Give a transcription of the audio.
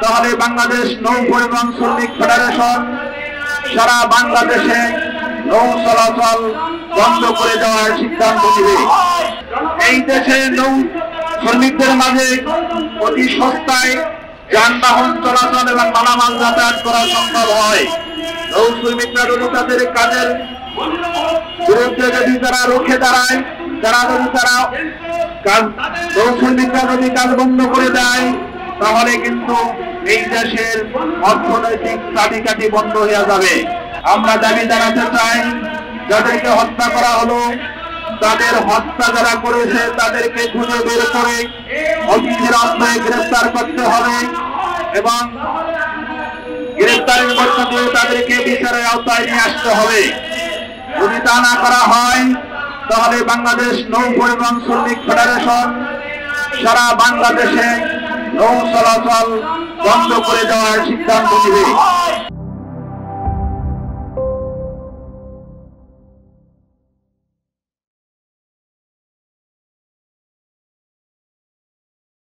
তাহলে বাংলাদেশ নৌ পরিবহন শ্রমিক ফেডারেশন সারা বাংলাদেশে নৌ চলাচল বন্ধ করে দেওয়ার সিদ্ধান্ত নেবে। এই দেশে নৌ শ্রমিকদের মাঝে অতি সস্তায় যানবাহন চলাচল এবং মালামাল যাতায়াত করা সম্ভব হয়। নৌ শ্রমিকরা যদি তাদের কাজের বিরুদ্ধে যদি তারা রুখে দাঁড়ায়, নৌ শ্রমিকরা যদি কাজ বন্ধ করে দেয়, তাহলে কিন্তু এই দেশের অর্থনৈতিক চাবিকাঠি বন্ধ হয়ে যাবে। আমরা দাবি জানাতে চাই, যাদেরকে হত্যা করা হলো, তাদের হত্যা যারা করেছে তাদেরকে খুঁজে বের করে অবিলম্বে গ্রেফতার করতে হবে এবং গ্রেফতারের মধ্য দিয়ে তাদেরকে বিচারের আওতায় নিয়ে আসতে হবে। যদি তা না করা হয়, তাহলে বাংলাদেশ নৌ পরিবহন শ্রমিক ফেডারেশন সারা বাংলাদেশে নৌ চলাচল বন্ধ করে দেওয়ার সিদ্ধান্ত নেবে।